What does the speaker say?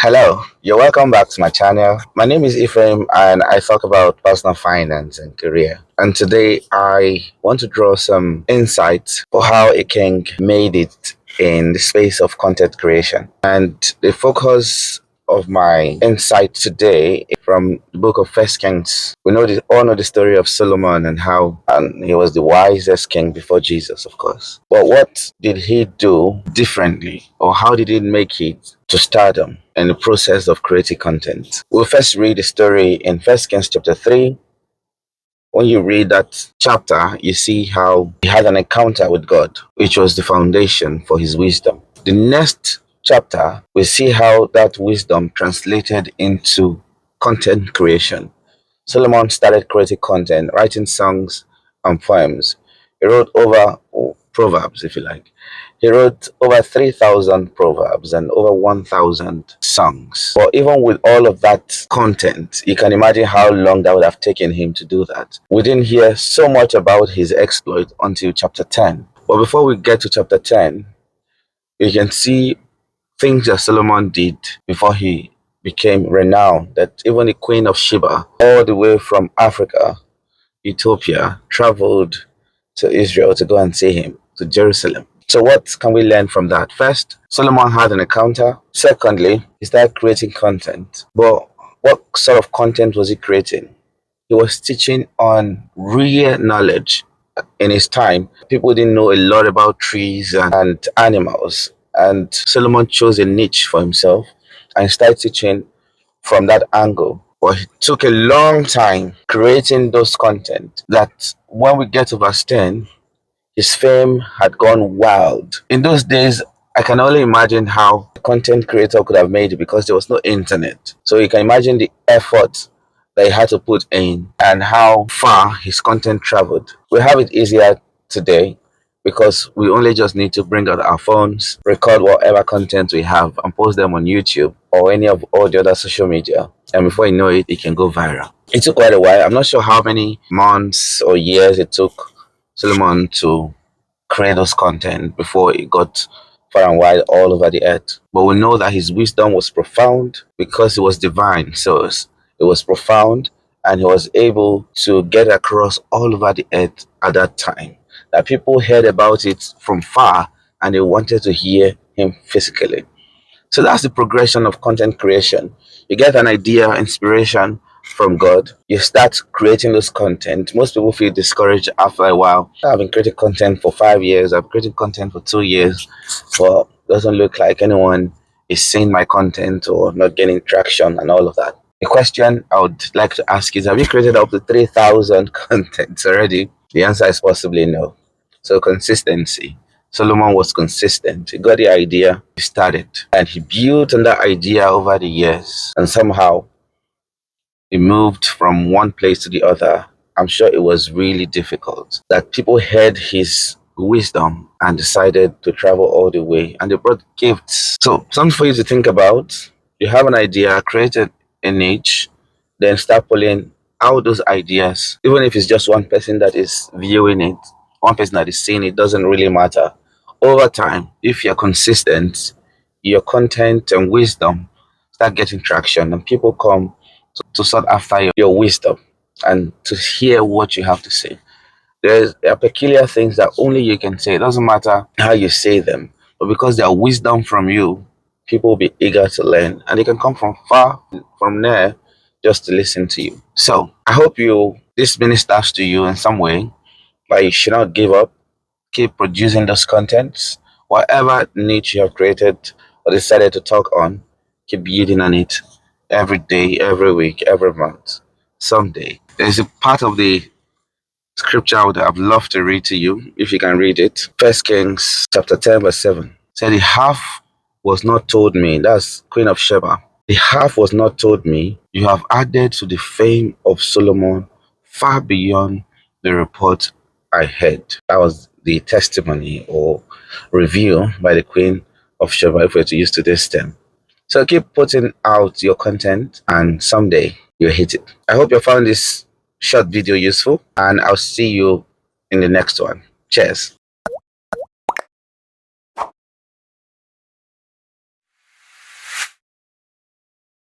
Hello, you're welcome back to my channel. My name is Ephraim and I talk about personal finance and career. And today I want to draw some insights for how a king made it in the space of content creation. And the focus of my insight today is from the book of First Kings. We all know the story of Solomon and how he was the wisest king before Jesus, of course. But what did he do differently, or how did he make it to stardom in the process of creating content? We'll first read the story in First Kings chapter 3. When you read that chapter, you see how he had an encounter with God, which was the foundation for his wisdom. The next chapter, we see how that wisdom translated into content creation. Solomon started creating content, writing songs and poems. He wrote over proverbs, if you like. He wrote over 3,000 proverbs and over 1,000 songs. But even with all of that content, you can imagine how long that would have taken him to do that. We didn't hear so much about his exploit until chapter 10. But before we get to chapter 10, you can see things that Solomon did before he became renowned, that even the Queen of Sheba, all the way from Africa, Ethiopia, traveled to Israel to go and see him, to Jerusalem. So what can we learn from that? First, Solomon had an encounter. Secondly, he started creating content. But what sort of content was he creating? He was teaching on real knowledge. In his time, people didn't know a lot about trees and animals. And Solomon chose a niche for himself and started teaching from that angle. But it took a long time creating those content that when we get to verse 10, his fame had gone wild. In those days, I can only imagine how a content creator could have made it because there was no internet. So you can imagine the effort that he had to put in and how far his content traveled. We have it easier today because we only just need to bring out our phones, record whatever content we have and post them on YouTube or any of all the other social media. And before you know it, it can go viral. It took quite a while. I'm not sure how many months or years it took Solomon to create those content before it got far and wide all over the earth. But we know that his wisdom was profound because it was divine. So it was profound and he was able to get across all over the earth at that time. That people heard about it from far and they wanted to hear him physically. So that's the progression of content creation. You get an idea, inspiration from God. You start creating those content. Most people feel discouraged after a while. I've been creating content for 5 years. I've created content for 2 years. But it doesn't look like anyone is seeing my content or not getting traction and all of that. The question I would like to ask is, have you created up to 3,000 contents already? The answer is possibly no. So consistency. Solomon was consistent. He got the idea, he started, and he built on that idea over the years. And somehow, he moved from one place to the other. I'm sure it was really difficult. That people heard his wisdom and decided to travel all the way, and they brought gifts. So, something for you to think about. You have an idea, create a niche, then start pulling out those ideas. Even if it's just one person that is viewing it, one person that is seeing it, doesn't really matter. Over time, if you're consistent, your content and wisdom start getting traction and people come to sought after your wisdom and to hear what you have to say. There are peculiar things that only you can say. It doesn't matter how you say them, but because they are wisdom from you, people will be eager to learn and they can come from far from there just to listen to you. So I hope this ministers to you in some way, but you should not give up. Keep producing those contents. Whatever niche you have created or decided to talk on, keep building on it every day, every week, every month. Someday. There's a part of the scripture I would have loved to read to you, if you can read it. First Kings chapter 10, verse 7. Said, the half was not told me. That's Queen of Sheba. The half was not told me. You have added to the fame of Solomon far beyond the report I heard. That was the testimony or review by the Queen of Sheba, if we're to use today's term. So keep putting out your content and someday you'll hit it. I hope you found this short video useful and I'll see you in the next one. Cheers.